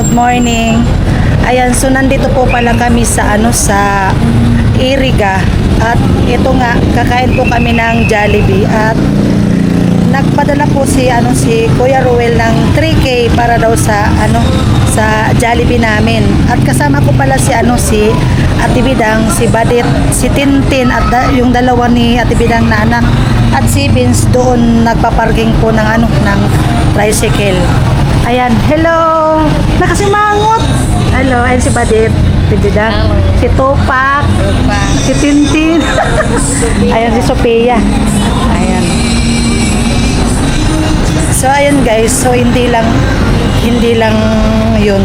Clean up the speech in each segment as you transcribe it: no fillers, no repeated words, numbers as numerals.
Good morning. Ayan, so nandito po pala kami sa sa Iriga at ito nga kakain po kami ng Jollibee at nagpadala po si Kuya Ruel ng 3K para daw sa sa Jollibee namin. At kasama ko pala si Ate Bidang, si Badit, si Tintin at yung dalawa ni Ate Bidang na anak at si Vince doon nagpaparking po ng ng tricycle. Ayan, hello! Nakasimangot! Hello, ayan si Badit, si Bidang, si Tupac, si Tintin, ayan si Sophia. Ayan. So ayan guys, so hindi lang yun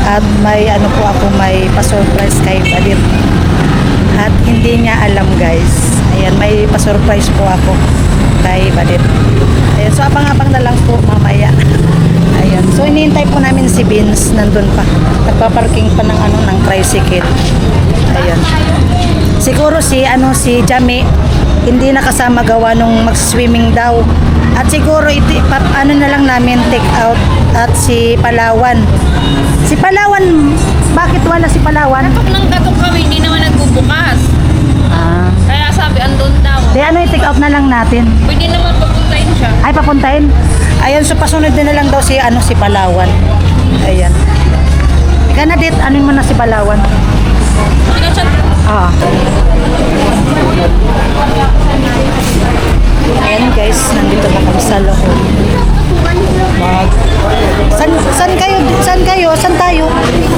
at may po ako, may pa-surprise kay Badit at hindi niya alam guys. Ayan, may pa-surprise po ako kay Badit. Ayan, so abang-abang na lang po mamaya. Ayan, so iniintay po namin si Vince, nandun pa, nagpa-parking pa ng tricycle. Ayan, siguro si Jami hindi nakasama gawa nung mag-swimming daw. At siguro na lang namin take out at si Palawan. Si Palawan, bakit wala si Palawan? Katok kami, hindi naman nagbubukas. Kaya sabi, andun daw. Di i-take out na lang natin. Pwede naman papuntahin siya. Ay, papuntahin? Ayun, so pasunod din na lang daw si Palawan. Ayan. Ika na dit, mo na si Palawan? Pinachat. Ayan guys, nandito na kami sa loob. San kayo? San tayo?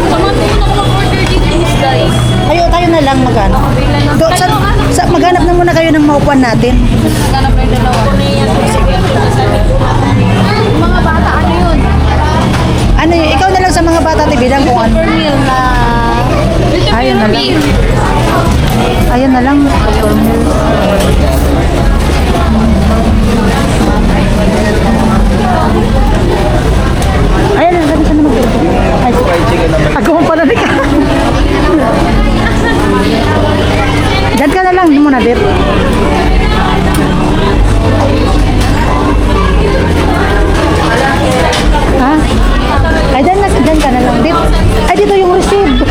Mag-order dito guys. Tayo na lang magano. Maghanap na muna kayo ng maupuan natin. Ganap na yung dalawa. Mga bata, ano yun? Ano yun? Ikaw na lang sa mga bata, Tibidang kung ano. Meal na... Ayun na lang. Ayun na lang. Ayan na, gano'n siya naman. Ay, agawan pala ni ka. Diyan ka na lang, hindi mo na, Dit. Ha? Ay, diyan ka na lang, Dit. Ay, dito yung receive. Ito,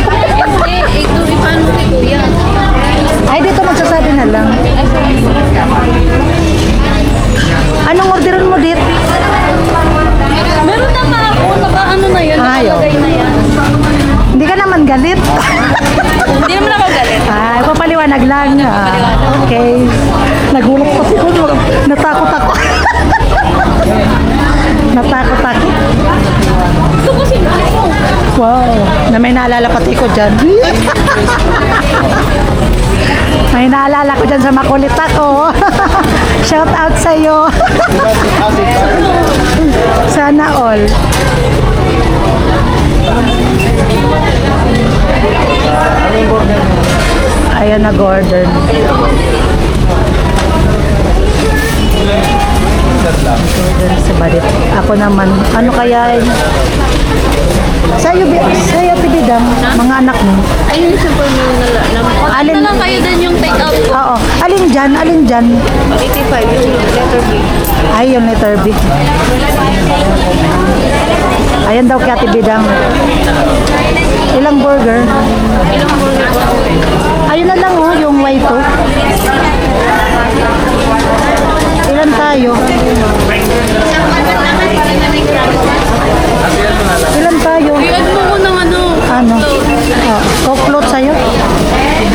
paano kay Kuya? Ay, dito magsasabi na lang. Anong orderan mo, Dit? Meron na nga ako, naka-ano na yan, nakalagay na yan. Hindi ka naman galit. Hindi naman ako galit. Ay, papaliwanag lang. Okay. Nagulat kasi ko. Natakot ako. Natakot ako. Ito kasi ako. Wow. Na may naalala pati ko dyan. May naalala ko dyan sa makulit ako. Shout out sa'yo. Sana all. Ayan na Gordon. Gordon sa Badit. Ako naman, ano kaya sa'yo Tibidang, mga anak mo? Ayun, super meal na lang. Alin? Na lang kayo din yung take out ko. Oo. Alin dyan? 85, yung letter B. Ay, yung letter B. Ayan daw kay Ate Bidang. Ilang burger? Ilang burger ba? Ayun na lang yung Y2. Ilan tayo? Ilan tayo? I-add mo ko ng Ano? Coke sa'yo?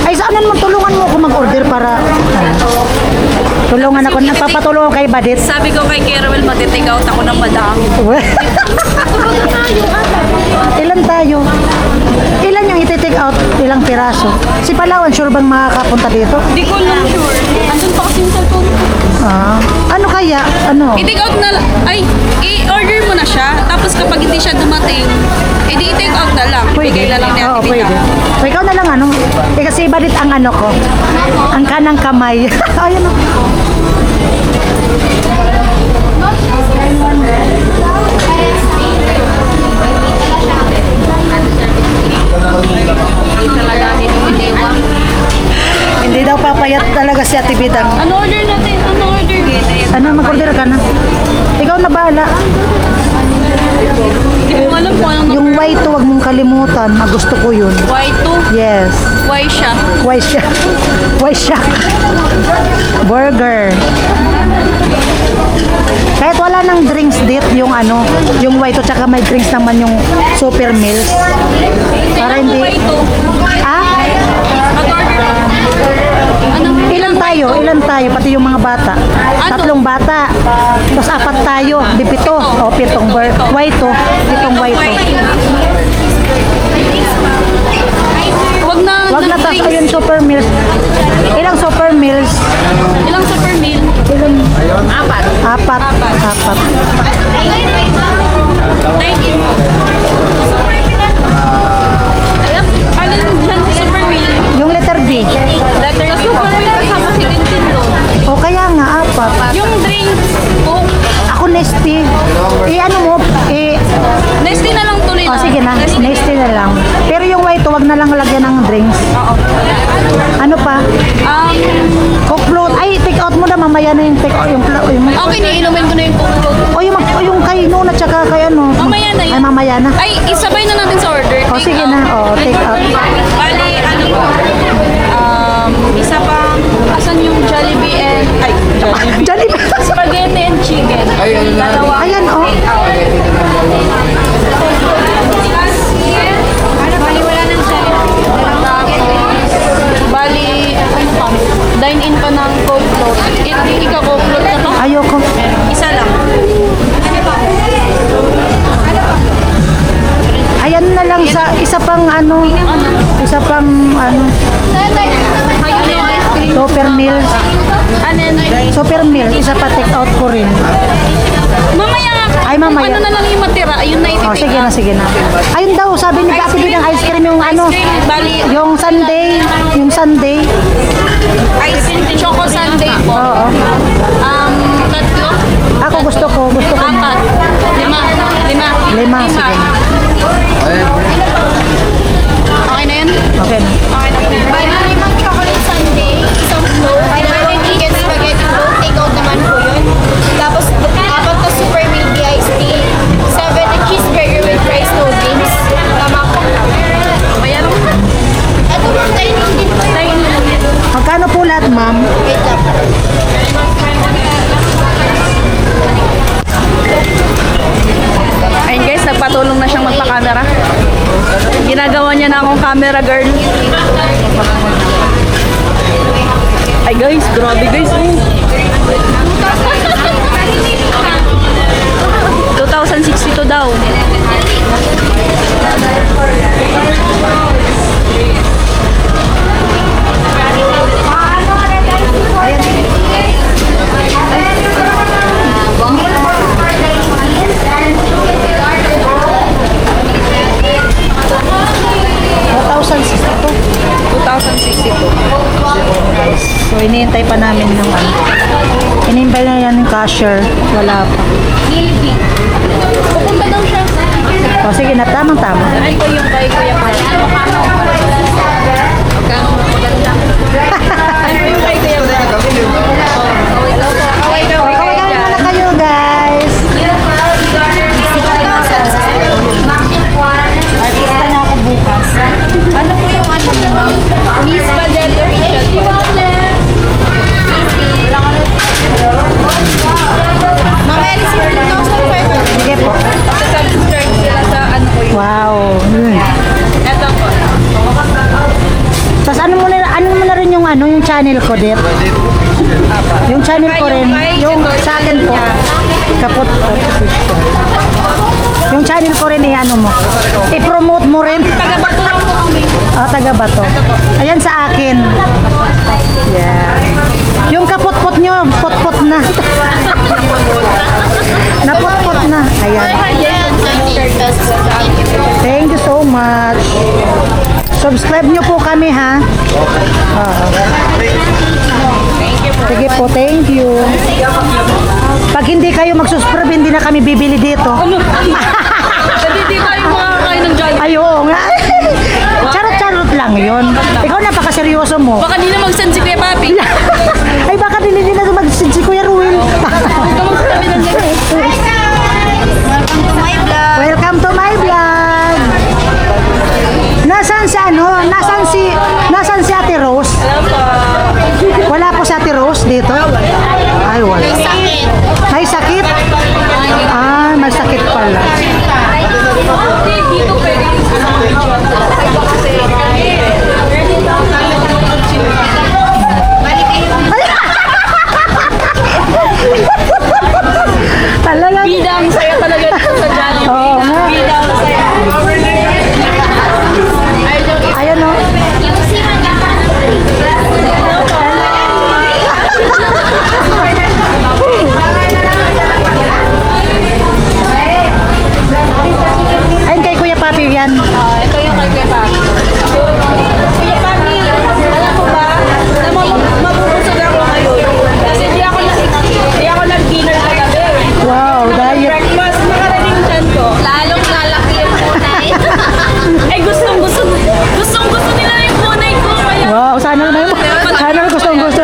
Ay, saanan mo? Tulungan mo ako mag-order para... Tulungan ako. Napapatulungan kay Badit. Sabi ko kay Kerwel, mag-take out ako ng madami. Ilan tayo? Ilan yung iti-take out? Ilang piraso? Si Palawan, sure bang makakapunta dito? Hindi ko lang sure. Andun pa kasi yung cellphone ko. Ano kaya? Ano? I-take out na lang. Ay, i-order mo na siya. Tapos kapag hindi siya dumating, edi i-take out na lang. Bigay na lang ni Oo, Ate pwede. Bida. So, ikaw na lang kasi Badit ang ko. Ang kanang kamay. Ayun o. Hindi daw papayat talaga si Ate Bidang. Ano order natin? Ano order? Ano, mag-order ka na. Ikaw na bahala. Hindi ko alam kung anong Yung white, huwag nakalimutan. Gusto ko yun. Y2. Yes. Y siya. Why siya? Why siya? Burger. Kahit wala nang drinks dito, yung ano, yung white tsaka may drinks naman yung super meals. Para Kailan mo hindi... Y2? Ah? Mag-order ka. Anong Ilan tayo? Ilan tayo? Pati yung mga bata. Tatlong bata. Tapos apat tayo. Di pito. O, pitong white to. Pitong white to. Wag na. Wag na tas drinks. ayun super meals. Ilang super meals? Ilang super meal? Ilang? Apat. Apat. Apat. Apat. Thank you. Ayun. Alin dyan sa super meal? Yung letter B. Letter sa super meal kasama si Nintendo. O kaya nga, apat. Yung drinks. Oh. Ako Nesty. Ano mo? Nesty na lang tuloy na. Sige na. Nesty na lang. Pero yung white, wag na lang lagyan ng drinks. Oo. Ano pa? Coke float. Ay, take out mo na. Mamaya na yung take out. Okay, niinumin ko na yung Coke Float. Yung kay Nuna tsaka kay ano. Mamaya na yun. Ay, mamaya na. Ay, isabay na natin sa order. O, sige na. O, take out. Bali, ano po? Isa pang, asan yung Jollibee and, ay, Jollibee. Spaghetti and chicken. Dalawa. Ayan, o. Bali, wala nang Jollibee. Bali, ano pa? Dine-in pa ng Coke Float. Ikaw Coke Float na to? Ayoko. Isa lang. Ayan na lang sa isa pang ano. Isa pang ano. Super meals. Super meal. Isa pa take out ko rin. Mamaya nga. Ay, mamaya. Ano na lang yung matira? Ayun na O, sige na, sige na. Ayun daw, sabi ni Ate Bidang ice cream yung ano. Bali, Yung Sunday. Yung Sunday. ice choco sundae po. Oo. Tatlo. Ako gusto ko. Apat. Lima. Lima, sige. Okay na yan? Okay na. Bali, limang chocolate sundae, isang float, dalawang chicken spaghetti float, take out naman po yun. Tapos, apat na super milky iced tea, 7 na cheeseburger with fries, no drinks. Tama po. Bayan mo. Ito po, dining din po yun. Magkano po lahat, ma'am? Wait lang. Ayun guys, nagpatulong na siyang magpa-camera. Ginagawa niya na akong camera girl. Ay guys, grabe guys. 2,062 daw. So, iniintay pa namin ng ano. Iniintay na yan ng cashier. Wala pa. Pupunta daw siya. O, sige na. Tamang-tama. Ay ko yung kay Kuya Pala. Ano yung kay Kuya Pala? Okay na kayo, guys. Artista na ako bukas. Ano po yung ano mo? Miss Badel official. Mga alisin 2,500. Sige po. Subscribe sila sa ano po yung... Wow. Eto po. Tapos ano mo na rin yung ano, yung channel ko, dit? Yung channel ko rin. Yung sa akin po. Kapot po. Yung channel ko rin, ano mo. I-promote mo rin. Taga-bato lang po kami. Taga Bato. Ayan sa akin. Yeah. Yung kapot-pot nyo, pot-pot na. Napot-pot na. Ayan. Ayan, 20 pesos. Thank you so much. Subscribe nyo po kami, ha? Sige po, thank you. Pag hindi kayo magsusubscribe, hindi na kami bibili dito. Hindi tayo makakain ng Jollibee. Ay, oo nga. Charot-charot lang yun. Ikaw napakaseryoso mo. Baka di na mag-send si Kuya Papi. Ay, baka dili na mag-send si Kuya Ruel. Welcome to my vlog. Welcome to my vlog. nasan si Ate Rose? Wala po si Ate Rose dito? Ay, wala. Sakit. May sakit? Ah, may sakit pala. Dito pwede Talaga. Bida ang saya talaga dito sa Jollibee. Oo nga. Bida ang saya. Ayan o. Ayun kay Kuya Papi yan. Ito yung kay Kuya Papi. Kuya Papi, alam mo ba, na mabubusog ako ngayon. Kasi di ako nag-dinner kagabi. Wow, diet. Breakfast, nakarating dyan ko. Lalong lalaki yung punay. Ay, gustong-gusto nila yung punay ko. Kaya, Wow, sana naman. Sana gustong gusto.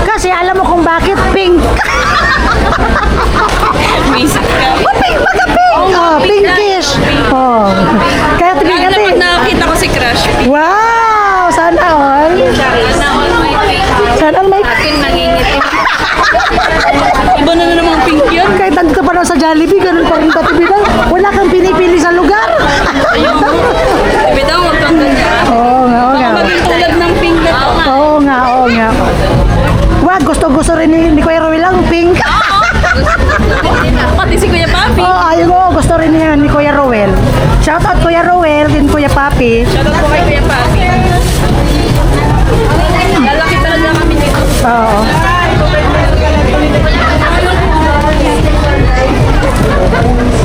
Kasi alam mo kung bakit pink. basic ka. Oh, pinkish. Oh. Kaya Lalo na pag tingnan nakakita ko si Crush. Wow, sana all. Sana all my face. Sana all may Ating nangingitim. Iba na namang pink yun. kahit nandito pa lang sa Jollibee, ganun pa rin pati bidang. Wala kang pinipili sa lugar. Bitaw, huwag kang ganyan. Oo nga, oo nga. Maging tulad ng pink na to. Oo nga, oo nga. Wag, gusto ruin ni Kuya Ruel ang pink. Pati si Kuya Papi. Oo, ayun mo, gusto rin niya ni Kuya Ruel. Shoutout Kuya Ruel, din Kuya Papi. Shoutout po kay Kuya Papi. Lalaki talaga kami dito. Oo.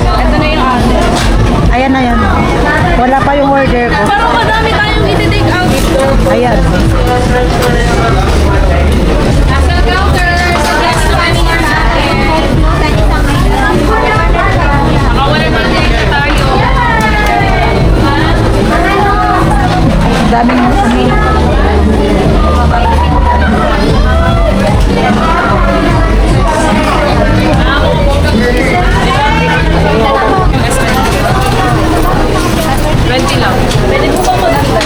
Ito na yung order. Ayan na yan. Wala pa yung order ko. Pero madami tayong iti-take out. Ayan. Nasa counter. Next one natin. Nakawalan na din tayo. Daming Lang. Pwede po ba mag-apply?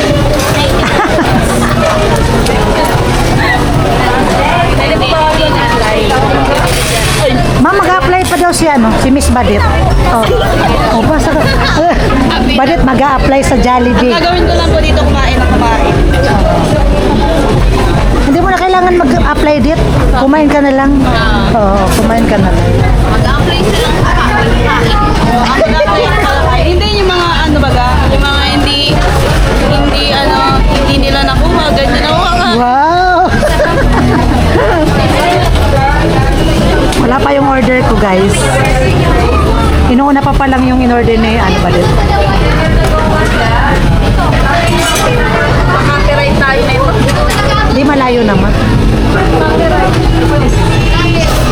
Pwede po ba mag-apply? Ma'am, mag-apply pa daw si Miss Badit. Oh. Oh, basta Badit mag-a-apply sa Jollibee. Gagawin ko lang po dito kumain na kumain. Hindi mo na kailangan mag-apply dit. Kumain ka na lang. Oo, kumain ka na lang. Mag-apply silang Hindi yung mga ano baga, yung mga hindi nila nakuha, ganyan nakuha ka. Wow! Wala pa yung order ko, guys. Inuuna pa lang yung in-order ni Badit. Copyright tayo na ito. Hindi malayo naman.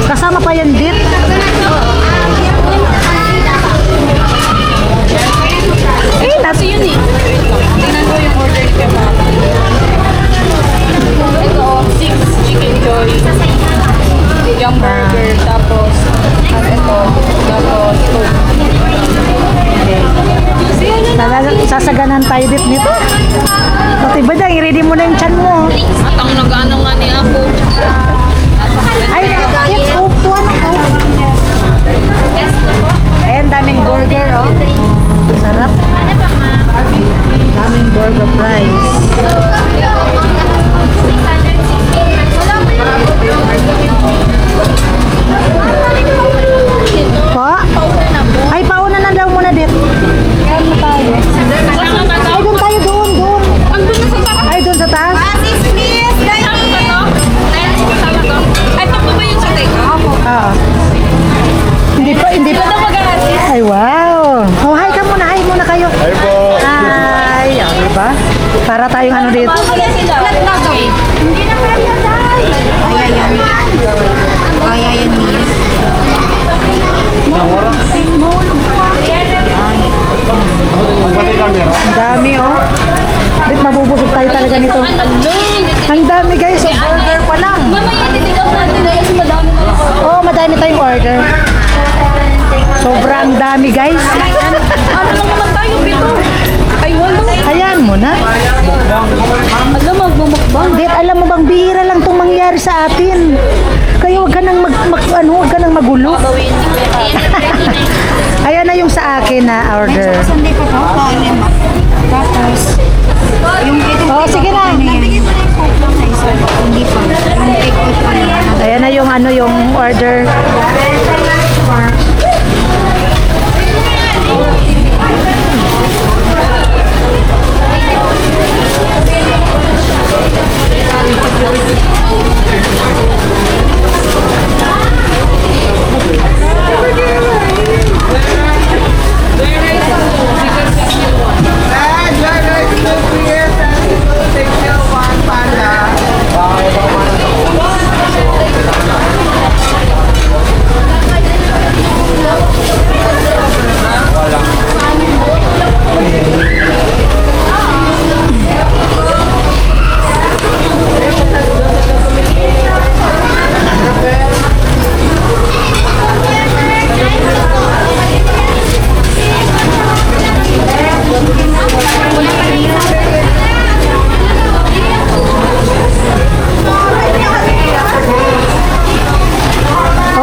Kasama pa yan dit. Kasi yun eh. Tingnan ko yung order ni Pema. Ito, 6 chicken joy. Yung burger, tapos ito, tapos Sasaganan tayo dit nito. Pati ba dyan, i-ready mo na yung chan mo. at ang nag-ano nga ni ako. Ay, upuan ako. Ayan, daming burger, oh. Sarap. Daming burger fries. Po? Ay, pauna na daw muna dit. Kaya mo tayo. Ay, doon tayo, doon. Ay, doon sa taas. please, guys. Ay, pa ba yung sa take off? Oo. Hindi pa. Ay, wow. Oh, hi ka muna. Hi muna kayo. Hi po. Hi. Oh, diba? Para tayong ano dito. Hindi na kaya tayo. Kaya yan, miss. Ang dami, oh. Dit, mabubusog tayo talaga nito. Ang dami, guys. Oh, burger pa lang. Mamaya, titigaw natin na kasi madami na ako. Oh, madami tayong order. Sobrang dami, guys. Ano lang naman tayo, pito? Ay, walo. Ayan mo na. order. Sunday pa po, lima. Tapos, yung ito. Oh, sige na. Nabigyan ko na yung coke na isa. Hindi pa. Yung take out pa na. Ayan na yung ano yung order.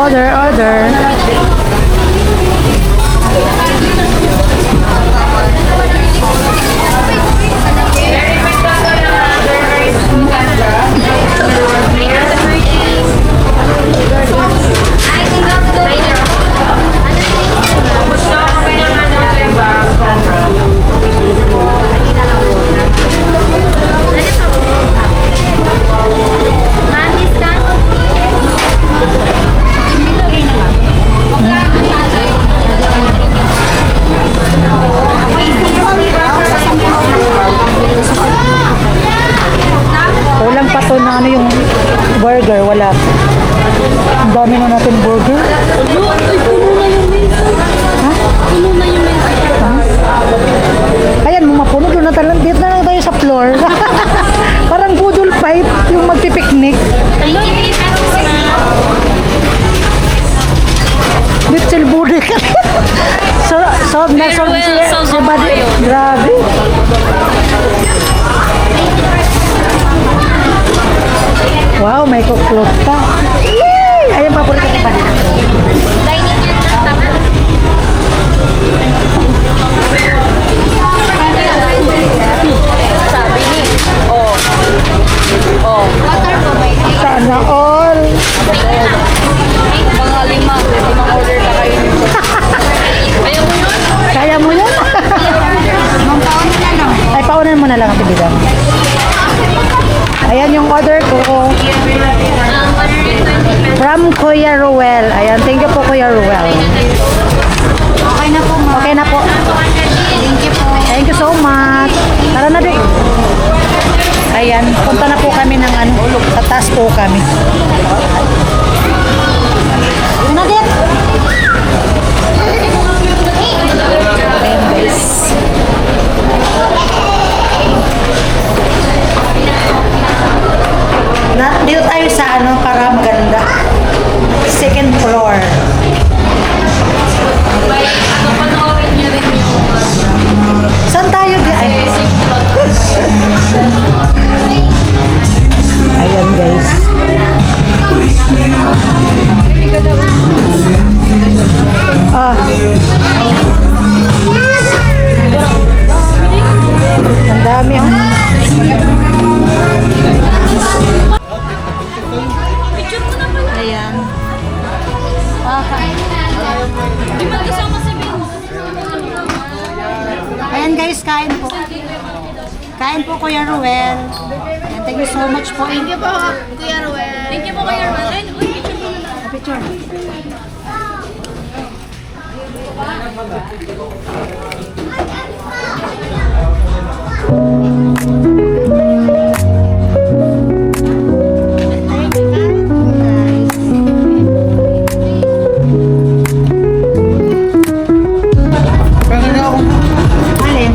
Order, order. Kulang pa to na ano yung burger, wala. Ang dami na natin burger. Ha? Ayan, mapuno doon na talang. Dito na lang tayo sa floor. Parang budol fight yung magpipiknik. Little budi ka. Sob na sob siya. Si Buddy. Grabe. Wow, may kuklot pa. Yay! Ayan, paborito ko pa. Sabi ni, oh. Oh. Sana all. Mga limang order na kayo nito. Ayaw mo yun? Kaya mo yun? Ay, paunan mo na lang ang bibigan. Ayan yung order ko. From Kuya Ruel. Ayan, thank you po Kuya Ruel. Okay na po, ma'am. Okay na po. Thank you po. Thank you so much. Tara na din. Ayan, punta na po kami ng ano, sa taas po kami. Yun na din. Ayan guys. Dito tayo sa ano para maganda. Second floor. Panoorin niyo rin yung Saan tayo? Ay. Ayan guys. Ah. Ang dami oh. Ayan. Ayan guys, kain po. Kain po Kuya Ruel. And thank you so much po. Thank you po, Kuya Ruel. Thank you po kayo, Marlene. Uy, picture mo na lang. Picture. Alin?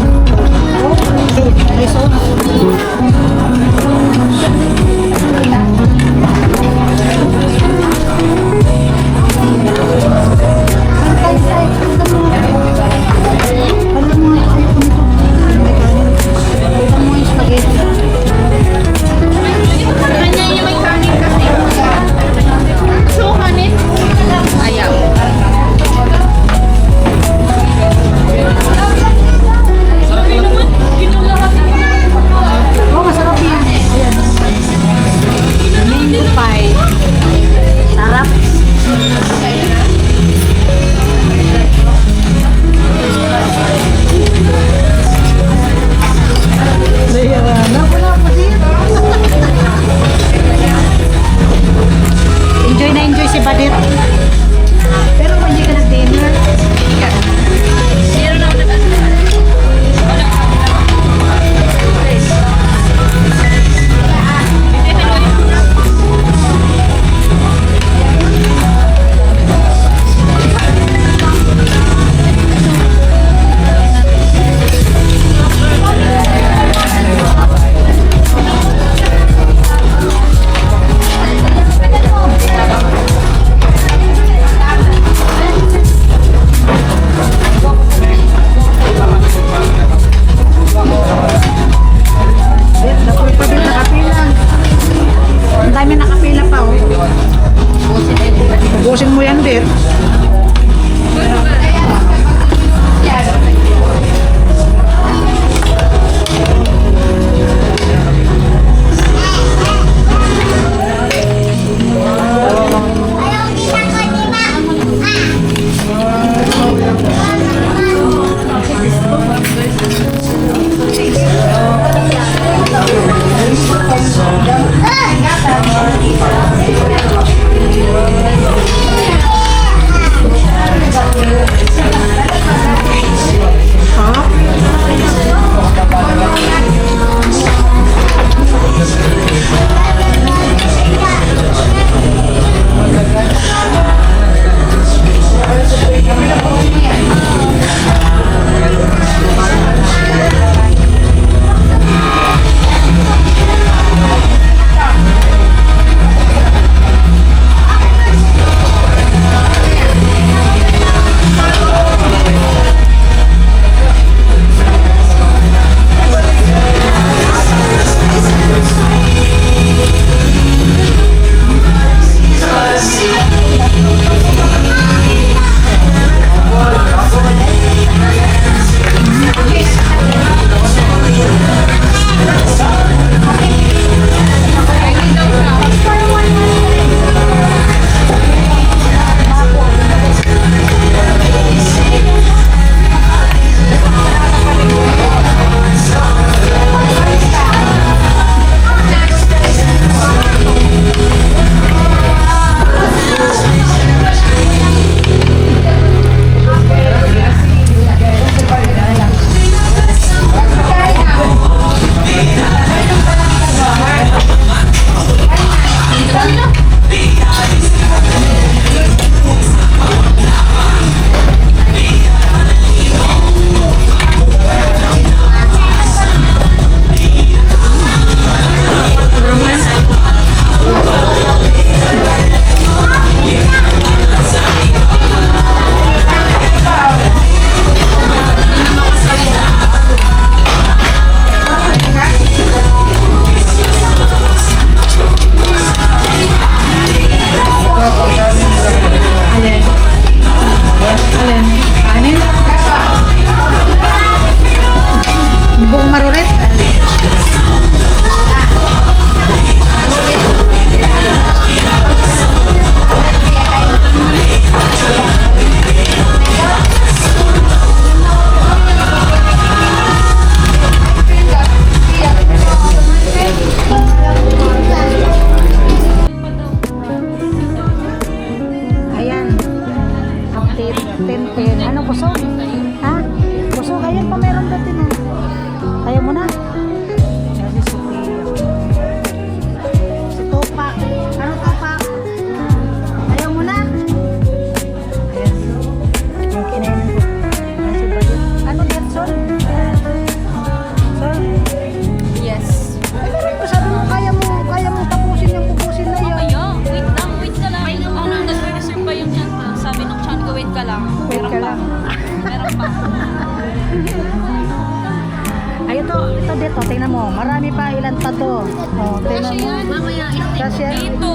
O, tingnan mo. Marami pa. Ilan pa to? O, tingnan mo. Mamaya, Kasi, dito,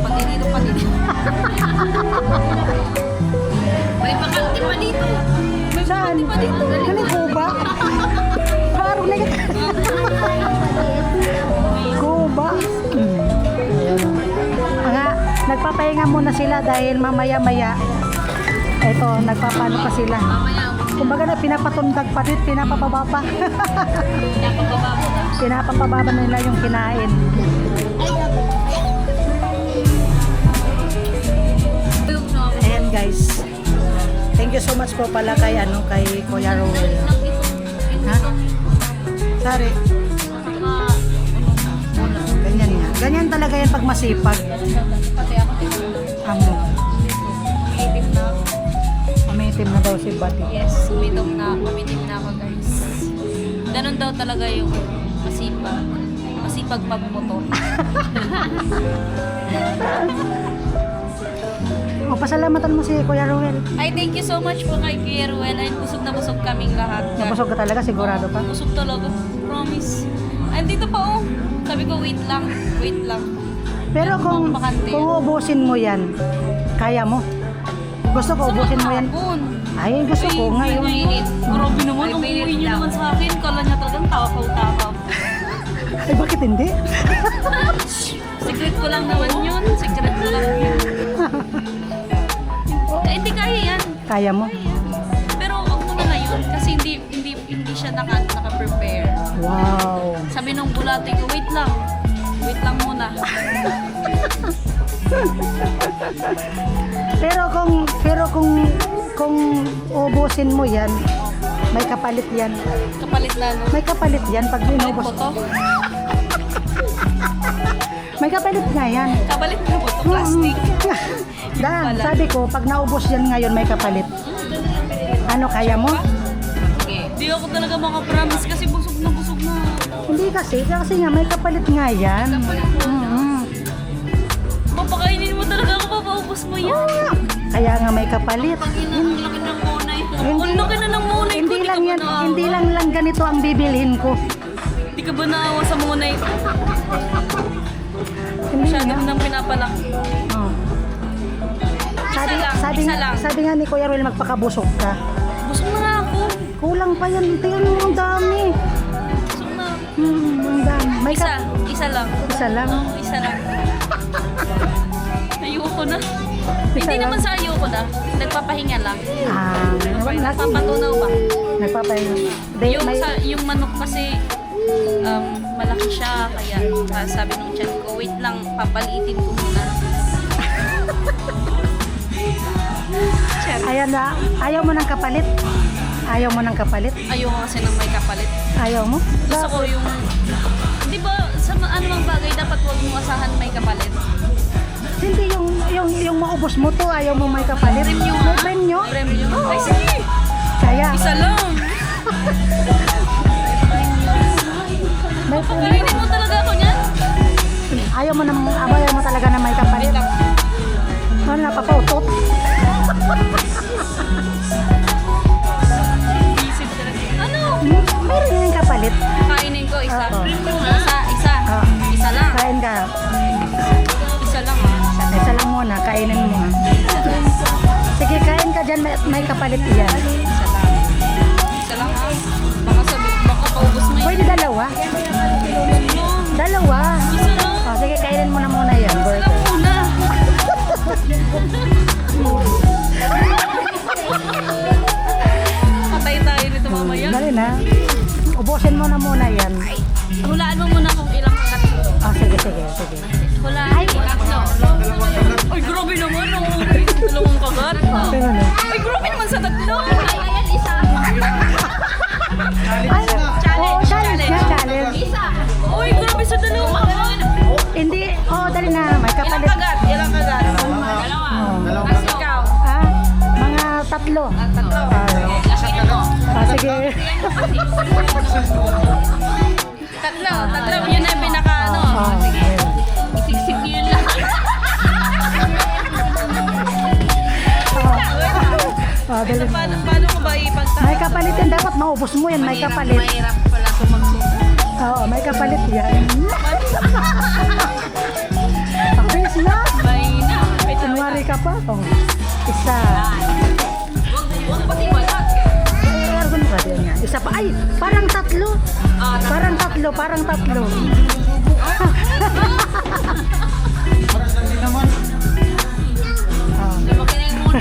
pati dito. May bakante pa dito. saan? Galing Cuba? Parang na Cuba? Nga, nagpapahinga muna sila dahil mamaya-maya. Ito, nagpapano pa sila. Mamaya, Kumbaga na pinapatundag pa rin, pinapababa pa. napapababa mo na. Pinapababa nila yung kinain. Ayan guys. Thank you so much po pala kay kay Kuya Rowell. Ha? Sorry. Ganyan nga. Ganyan talaga yan pag masipag. Pati ako. Amo. Umiitim na. Umiitim na daw si Buddy. Yes, umiitim na ako guys. Ganun daw talaga yung masipag. Masipag pagmotor. O, pasalamatan mo si Kuya Rowell. Ay, thank you so much po kay Kuya Ruel. Ay, busog na busog kaming lahat. Nabusog ka talaga, sigurado ka. Busog talaga. Promise. Ay, dito pa oh. Sabi ko, wait lang. Pero kung ubusin mo yan, kaya mo? Gusto ko ubusin mo yan? Ay, gusto ko ngayon. Grabe naman, ang uwi niyo naman sa akin. Kala niya talagang takaw-takaw. Ay, bakit hindi? Secret ko lang naman yun. Secret ko lang yun. Hindi kaya yan. Kaya mo? Pero wag mo na ngayon. Kasi hindi siya naka-prepare. Wow. Sabi nung bulate ko, wait lang muna. Pero kung ubusin mo yan, may kapalit yan. Kapalit na no. May kapalit yan pag inubos. Kapalit po to. May kapalit nga yan. Kapalit na po to. Plastic. Dan, sabi ko, pag naubos yan ngayon, may kapalit. Ano, kaya mo? Di ako talaga makapromise kasi busog na. Hindi kasi nga may kapalit nga yan. Papakainin mo talaga ako, papaubos mo yan. Kaya nga may kapalit. Ang laki ng monay ko. Ang laki na ng monay ko. Hindi lang yan, hindi lang ganito ang bibilhin ko. Di ka ba naawa sa monay ko? Hindi Masyado nga. nang pinapalak. Oh. Isa lang. Sabi nga ni Kuya Ruel, magpakabusog ka. Busog na nga ako. Kulang pa yan. Tingnan mo, ang dami. Busog na. Ang dami. May Isa lang. Isa lang. Oo, isa lang. Ayoko na. Isa Hindi lang. naman sa ayoko na. Nagpapahinga lang. Nagpapatunaw ba? Nagpapahinga. Yung manok kasi malaki siya. Kaya sabi nung chan ko, wait lang, papalitin ko muna. Ayan na. Ayaw mo ng kapalit? Ayaw mo ng kapalit? Ayoko kasi nang may kapalit. Ayaw mo? Gusto ko yung... Di ba, sa anumang bagay dapat huwag mo asahan may kapalit? Hindi yung maubos mo to, ayaw mo may kapalit. Premyo May premyo? Premyo. Ay, sige! Kaya. Isa lang! May Papakainin mo talaga ako niyan? ayaw mo talaga na may kapalit. Wait lang. Ano, napapautot? Isip talaga. Ano? Meron yung kapalit. Kainin ko isa. Oo. Isa. Oo. Isa lang. Kain ka. Isa lang ah. Isa lang muna, kainin mo. Sige, kain ka dyan, may kapalit yan. Isa lang ah. Baka paubos mo yun. Pwede dalawa? Dalawa? Isa lang. O, sige, kainin mo na muna yan. Isa lang Burger. muna. Patay tayo nito mamaya. Dali na. Ubusin mo na muna yan. Hulaan mo muna kung ilang kagat ito. O, sige. Hulaan. Ay, ay, grabe naman. Dalawang kagat. Pero na. Ay, grabe naman sa tatlo. Ayan, isa. Ay, oo, challenge na, challenge. Isa. Uy, grabe sa dalawang kagat. Hindi, dali na, may Ilang kapalit. kagat? Ilang kagat? Dalawa. Tapos ikaw. Ah, mga tatlo. Tatlo. Lakihan mo. Sige. Tatlo. Yun na yung pinaka ano. Sige. Isiksik niyo yun lang. Dali na. Paano mo ba ipagtahan? May kapalit yan. Dapat maubos mo yan. May kapalit. Mahirap pala tumagsubo. Oo, may kapalit yan. Pakis na. Mahina. Kunwari ka pa. Oh, isa. Huwag pati balat. Meron pa din yan. Isa pa. Ay, parang tatlo. Parang tatlo. Makinig muna.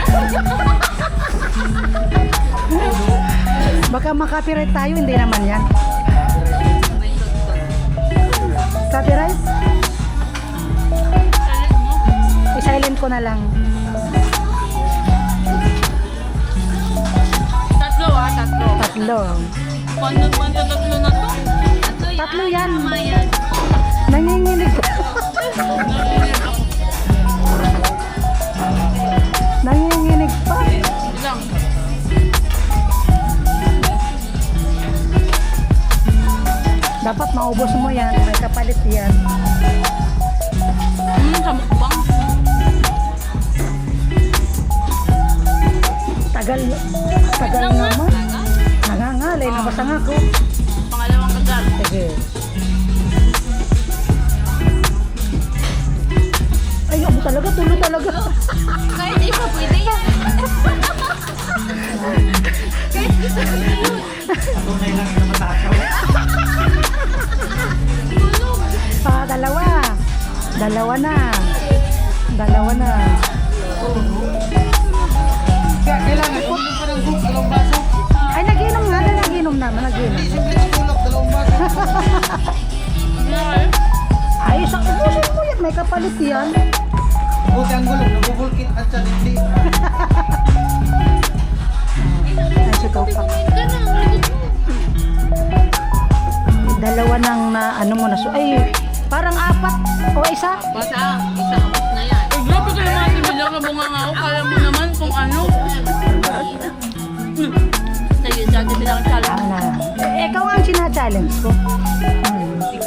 Baka makapiright tayo, hindi naman yan. Copyright? I-silent ko na lang. Tatlo. Tatlo. Tatlo na to? Tatlo yan. Nanginginig ko. Nanginginig pa. Lang. Dapat maubos mo yan. May kapalit yan. Sa mukbang. Tagal naman. Nangangalay na basta nga ko. Pangalawang kagat. Sige. Ay, abo talaga. Tulo talaga. Kahit di pa pwede yan. Dalawa. Dalawa na. Kailangan ko pa ng group, dalawang baso. Ay, naginom naman. Isang tulog, dalawang baso. Ay, isang ubusin mo yan. May kapalit yan. Buti ang gulong, nabubulkit at sa hindi. Ay, sutupak. Dalawa nang na ano mo na. So, ay, parang apat o isa. Basta, isang abot na yan. Eh, grabe kayo mga tibidya ka bunga nga ako. Kala mo naman kung ano. Sige, dati bilang challenge. Ikaw ang sina-challenge ko.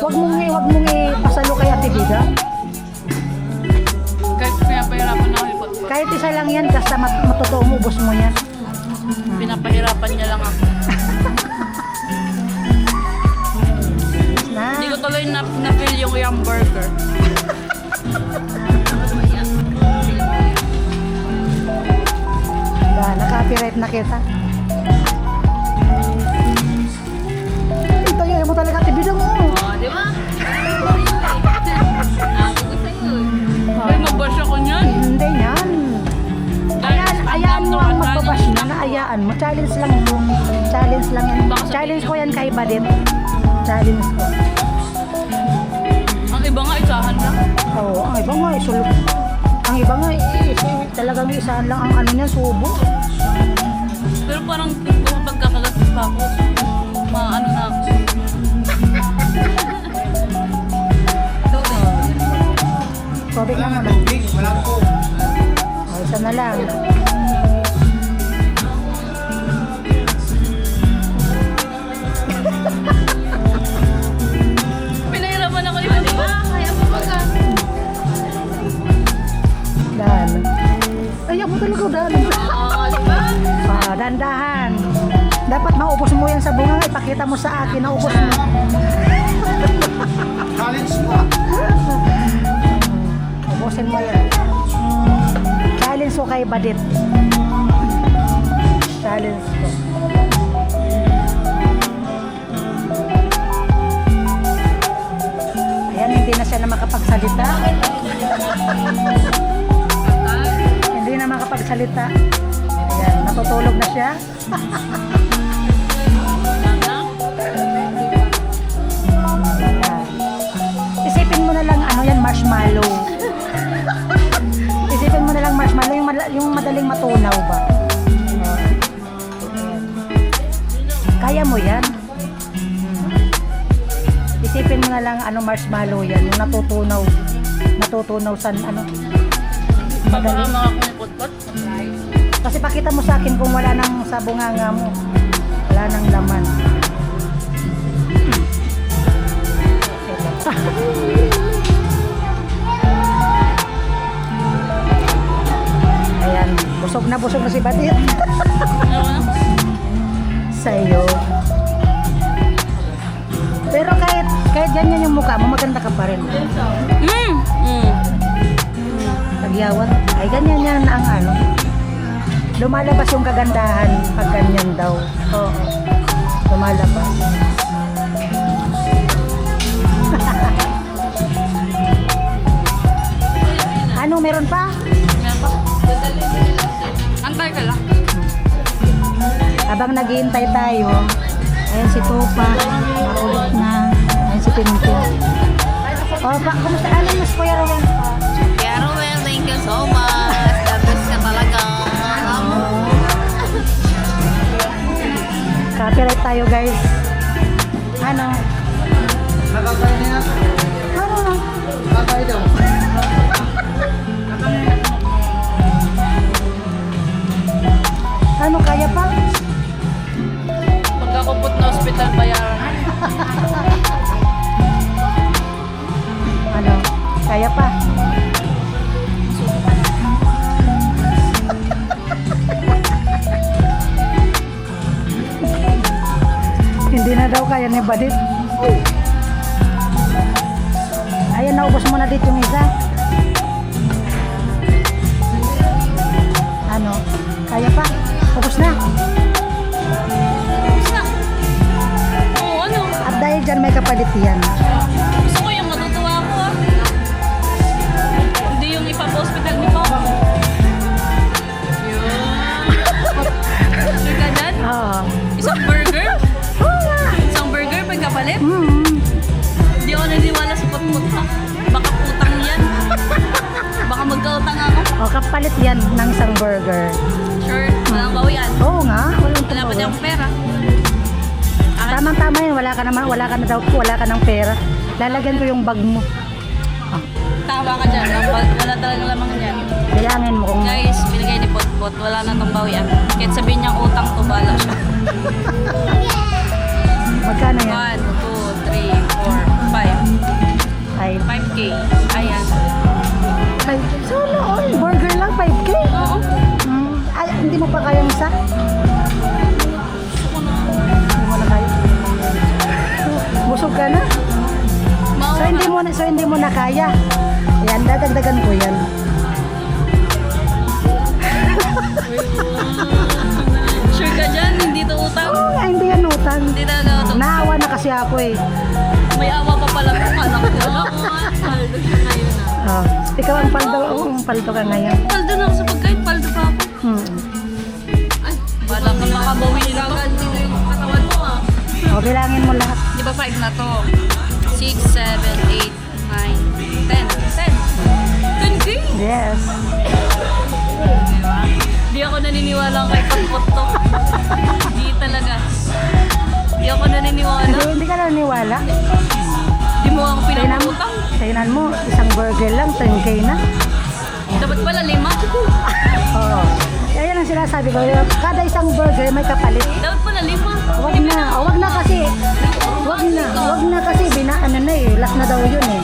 Huwag mong ipasalo kay Ate Bida. Kahit pinapahirapan na ako ipag. Kahit isa lang yan, basta matotoo mo, ubos mo yan. Pinapahirapan niya lang ako. Na, Hindi ko tuloy na-feel yung yum burger. naka-copyright na kita. Ito yung mo talaga Ate Bida mo. Oh, di ba? Ay, mabash ako niyan. Hindi yan. Ayaan mo ang magbabash na, naayaan mo. Challenge lang mo. Challenge lang yan. Challenge ko yan kay Badit. Challenge ko. Ang iba nga, isahan lang. Oo, ang iba nga, isulog. Ang iba nga, talagang isahan lang ang ano niya, subo. Pero parang kung pagkakagat pa ako, maano na ako. Tubig na muna. Tubig, walang po. O, isa na lang. Pinahirapan ako iba, di ba? Kaya mo baga. Dan. Ayaw mo talaga, Dan. Oo, di ba? Dandahan. Dapat maubos mo yan sa bunga. Ipakita mo sa akin, naubos mo. Challenge mo. Ubusin mo yan. Challenge ko kay Badit. Challenge ko. Ayan, hindi na siya na makapagsalita. Hindi na makapagsalita. Ayan, natutulog na siya. Isipin mo na lang ano yan, marshmallow. Isipin mo na lang marshmallow, yung madaling matunaw ba? Kaya mo yan. Isipin mo na lang ano marshmallow yan, yung natutunaw sa ano. Baka mga kumipot-pot. Kasi pakita mo sa akin kung wala nang sa bunganga mo. Wala nang laman. Ayan, busog na si Badit. mukha mo, maganda ka pa rin. Pagyawan. Ay, ganyan yan ang ano. Lumalabas yung kagandahan pag ganyan daw. Oo. Lumalabas. Ano, meron pa? Antay ka lang. Habang naghihintay tayo, ayan si Tupa, makulit na. Ayan si Tintin. O, kumusta? Ano mas Kuya Rowan? Kuya Ruel, thank you so much. The best ka talaga. Copyright tayo, guys. Ano? Nakakain niya. Ano? Nakakain daw. Ano, kaya pa? Pagkakupot na hospital, bayaran. Ano? Kaya pa? Hindi na daw kaya ni Badit. Ayan, naubos mo na dito yung isa. Ano? Kaya pa? Ubos na. Oo, ano? At dahil dyan may kapalit yan. Gusto ko yung matutuwa ko ah. Hindi yung ipa-hospital mo pa. Sure ka dyan? Oo. Isang burger? Isang burger pagkapalit? Hindi ako naniniwala sa putput ha. Baka putang yan. Baka magkautang ako. O, kapalit yan ng isang burger. Sure, walang bawian. Oo nga. Walang Wala pa tumawa. akong pera. Tamang-tama yun. Wala ka na daw. Wala ka ng pera. Lalagyan ko yung bag mo. Tama ka dyan. Wala talagang lamang dyan. Bilangin mo kung... Guys, binigay ni Potpot. Wala na itong bawian. Kahit sabihin niyang utang to, bala siya. Magkano yan? 1, 2, 3, 4, 5. Ay, 5K. Ayan. Solo all. Burger lang, 5K. Oo. Ay, hindi mo pa kayang isa? Hindi mo na kaya. Busog ka na? So hindi mo na kaya. Yan, dadagdagan ko yan. Sure ka dyan? Hindi to utang? Oo nga, hindi yan utang. Hindi talaga utang. Naawa na kasi ako eh. May awa pa pala kung anak ko. Paldo siya ngayon ah. Oh, ikaw ang paldo. Oo, ang paldo ka ngayon. Paldo na ako sa pagkain. Paldo pa ako. Ay, bala ka makabawi nila agad. Dito yung katawan mo ah. O, bilangin mo lahat. Di ba 5 na to? 6, 7, 8, 9, 10. 10K? Yes. Diba? Di ako naniniwala kay Potpot to. Di talaga. Di ako naniniwala. Hindi ka naniwala. Di mo ako pinaputang. Tingnan mo, isang burger lang, 10K na. Dapat pala 5. Oo. Kaya yan ang sinasabi ko. Kada isang burger may kapalit. Dapat pala 5. Wag na. O, wag na kasi. Wag na kasi. Ano na eh. Last na daw yun eh.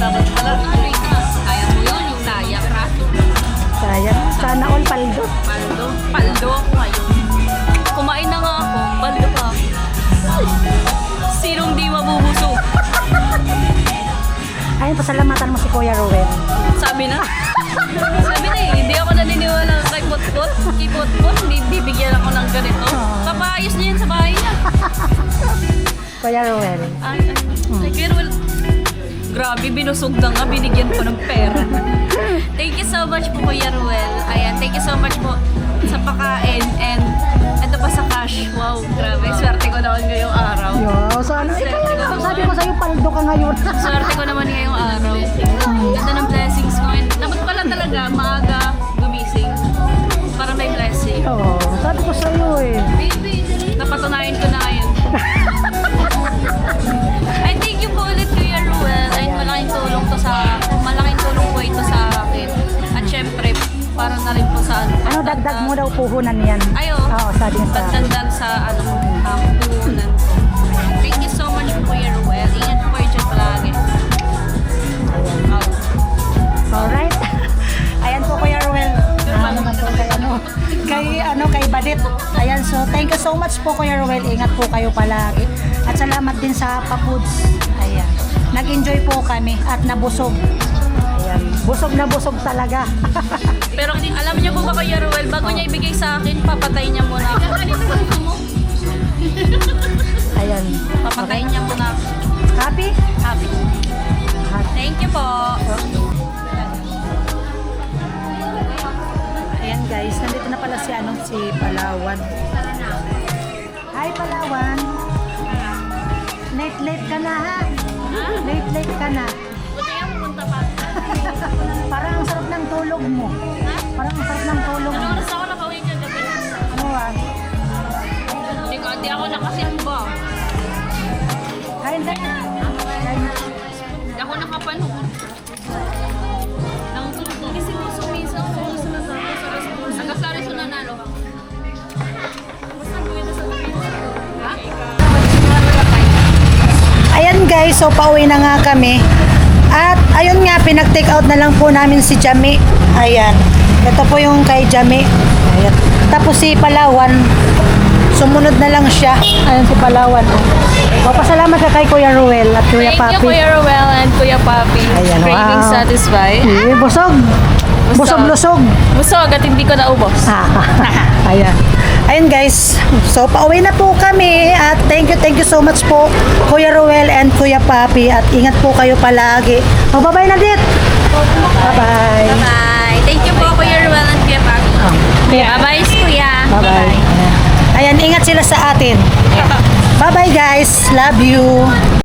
Dapat pala 3 na. Kaya mo yun, yung naya ka. Kaya, sana all paldo. Paldo ako ngayon. Kumain na nga ako, paldo pa ako. Sinong di mabubusog? Ayun, pasalamatan mo si Kuya Ruel. Sabi na. Sabi na eh, hindi ako naniniwala kay Potpot. Kay Potpot, hindi bibigyan ako ng ganito. Papaayos niya yan sa bahay niya. Kuya Ruel. Ay, pero grabe, binusog na nga, binigyan ko ng pera. Thank you so much po, Kuya Ruel. Ayan, thank you so much po sa pakain and ito pa sa cash. Wow, grabe, swerte ko naman ngayong araw. Yo, sana. Eh, kaya nga, sabi ko sa'yo, paldo ka ngayon. Swerte ko naman ngayong araw. Ganda ng blessings ko. And dapat pala talaga maaga gumising para may blessing. Oo, sabi ko sa'yo eh. Napatunayan ko na ngayon. I thank you po ulit, Kuya Ruel. And malaking tulong po ito sa akin. At syempre, para na rin po sa Ano, dagdag mo daw puhunan yan. Ayo. Oo, sabi niya sa... Pagdagdag sa puhunan ko. Thank you so much po, Kuya Ruel. Ingat po kayo dyan palagi. Alright. Ayan po, Kuya Ruel. Naman po kay Badit. Ayan, so thank you so much po, Kuya Ruel. Ingat po kayo palagi. At salamat din sa Pa-Foods. Ayan. Nag-enjoy po kami at nabusog. Ayan. Busog na busog talaga. Pero alam niyo po ba, Kuya Ruel, bago niya ibigay sa akin, papatay niya muna ako. Ayan. Papatayin niya muna ako. Happy? Happy. Thank you po. Ayan guys, nandito na pala si si Palawan. Hi Palawan. Late ka na ha? Late ka na. Buti nga pumunta pa. Parang ang sarap ng tulog mo. Parang ang sarap ng tulog Ano mo. oras ako nakauwi ka gabi? Ano ah? Hindi ako nakasimba. Kain ka na. Hindi ako nakapanood. Nangutulog kasi mo sumisa ko sa nasama sa response. Nagkasari sa nanalo. Basta gawin na sa ha? Ayan guys, so pauwi na nga kami. At ayun nga, pinag-take out na lang po namin si Jami. Ayan. Ito po yung kay Jami. Ayan. Tapos si Palawan, sumunod na lang siya. Ayan si Palawan. O, pasalamat ka kay Kuya Ruel at Kuya Thank you, Papi. Kuya Ruel and Kuya Papi. Ayan, Craving wow. satisfied. Busog. Busog-lusog. Busog at hindi ko naubos. Ayan. Ayun guys, so pauwi na po kami at thank you so much po Kuya Ruel and Kuya Papi at ingat po kayo palagi. Oh, bye-bye na dit. Bye-bye. Bye. Thank you po, Kuya Ruel and Kuya Papi. Bye-bye, Kuya. Bye-bye. Ayan, ingat sila sa atin. Bye-bye guys. Love you.